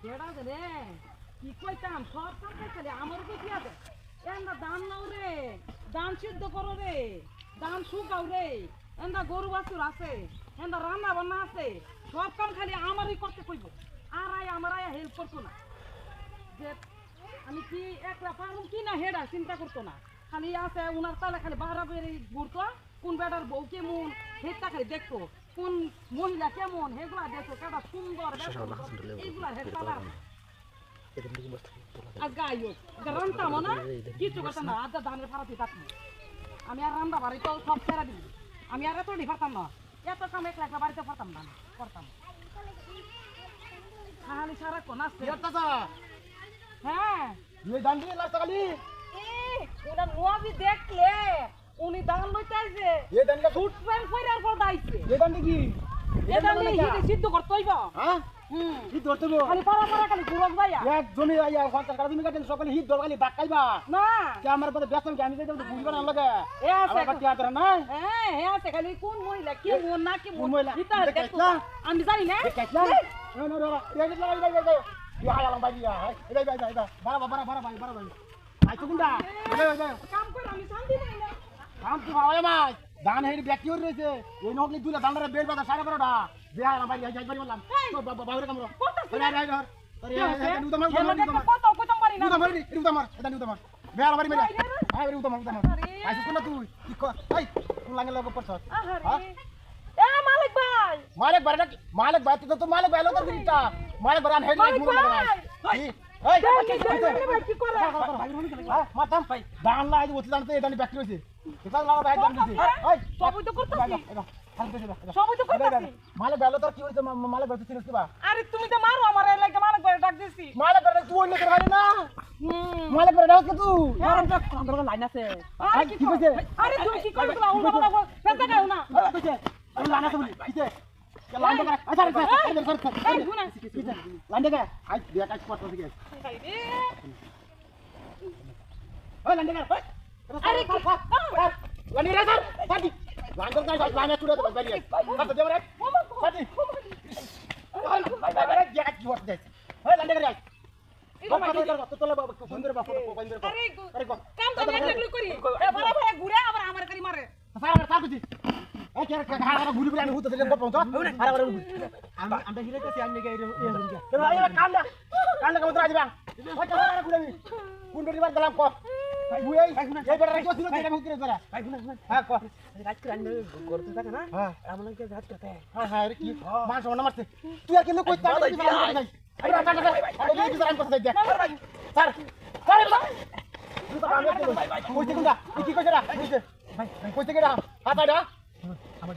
কেডা দে রে কি কইতাম সব কাম খালি আমার উপর কি আছে এন্ডা দান নাও রে দান সিদ্ধ করো রে দান শুকাও রে এন্ডা গরু বাছুর আছে এন্ডা রান্না বান্না আছে সব কাম খালি আমারই করতে কইব আর আমার হেল্প করতো না যে আমি কি একলা পারবো কি না হেডা চিন্তা করতো না খালি আছে উনার তালে খালি বাহারা বেরি ঘুরতো কোন বেটার বউ কেমন হেডটা খালি দেখতো কোন মহিলা কেমন হেগুলা দেখতো কেটা সুন্দর এইগুলা হেড পালার আর গাইও রান্তাম না কিছু কথা না আদা ধানের ফারাতি থাকবো আমি আর রান্না বাড়ি তো সব ছেড়ে দিই আমি আর এত পারতাম না এত কাম একলা একলা বাড়িতে পারতাম না করতাম খালি সারাক্ষণ আসছে হ্যাঁ ये दान দিয়ে লাগতা খালি ওটা নোয়াবি দেখলে উনি দান লইতে আইছে ये दान का ফুট প্যান্ট পরে আর পর দাইছে ये दान কি এটা নিয়ে হিতে সিদ্ধ করতে হইব হ্যাঁ কি ধরতে গো খালি পারা পারা খালি ঘুরক ভাইয়া এক জমি আইয়া কোনটা কাটা তুমি কাটেন সকালে হিট ধর খালি বাকাইবা না কে আমার পরে ব্যস্ত আমি যাই বুঝবা না লাগে এ আছে আমার কি আতরা না হ্যাঁ হে আছে খালি কোন মহিলা কি মন না কি মন মহিলা হিতা দেখো আমি জানি না দেখলা না না এই যাই ইয়া আলাম ভাই ইয়া এই ভাই বারা ভাই আই তো গুন্ডা কাম কর আমি শান্তি নাই না কাম কি ভাই মাই দান হেরি ব্যক্তি হই রইছে এই নকলি দুলা দানরে বেল বাদা 12:30টা বিয়া আলাম ভাই যাই বললাম তো বাবুরে কামরো আরে আরে নিউ তোমার কত পারি না নিউ তোমার এটা নিউ তোমার বিয়া আলাম ভাই আই নিউ তোমার আইছ কোন তুই কি কর এই কোন লাগে লাগো পড়ছ আরে এ মালিক ভাই মালিক ভাই তো মালিক ভাই লোক দিটা মালিক ভাই হেড লাইট মুন লাগা এই কি করে মাতাম ভাই দান লাই ওতে জানতে এটা নি ব্যক্তি হইছে এটা লাগা ভাই দান দিছে এই সবই তো করতেছি সবই তো করতেছি মালিক ভাই তোর কি হইছে মালিক ভাই চিনিস কিবা আরে তুমি তো মারো আমার লাগে মালিক ভাই ডাক দিছি মালিক ভাই তুই ওই লোকের ভাই না মালিক ভাই ডাক তুই আরে তো কন্ট্রোল লাইন আছে আরে কি কইছে আরে তুমি কি করছ না উল্টা কথা বল ফেলতে দাও না কইছে আমি লানা তো বলি কইছে লাইন দেখা আচ্ছা এই গুনা লাইন দেখা আই বিয়া কাজ করতে দিকে ওই লাইন দেখা আরে লাইন রে স্যার পাটি লাইন দেখা লাইন চুড়ে তো বাইরে কত দেব রে পাটি বাই বিয়া কাজ করতে দে ওই লাইন দেখা যাই তো তোলা বাবা সুন্দর বাবা সুন্দর বাবা আরে কাম তো নেগলেক্ট করি এ বড় বড় ঘুরে আবার আমার করি মারে স্যার কুজি এই কে খাড়া ঘুরি ঘুরি আমি হুতো দিলে গপ পৌঁছ খাড়া করে আমরা হিরে তো সিয়ান নেগে এই হইছে তো এই কান্দা কত রাজবা ওই খাড়া ঘুরি আমি কোন দিবার গেলাম ক ভাই বুই এই বেটা রাখো ছিল এটা মুখ করে ধরা ভাই গুনা হ্যাঁ ক রাত করে আনবে করতে থাকে না হ্যাঁ আমন কে রাত করতে হ্যাঁ হ্যাঁ রে কি মান সোনা মারতে তুই আর কেন কইতা নাই আরে বাবা আরে এই দিবার আমি কথা দেখ স্যার স্যার তুই তো কামে কইতে কোনটা কি কইছ রা ভাই কইতে কেডা হাত আইডা আমার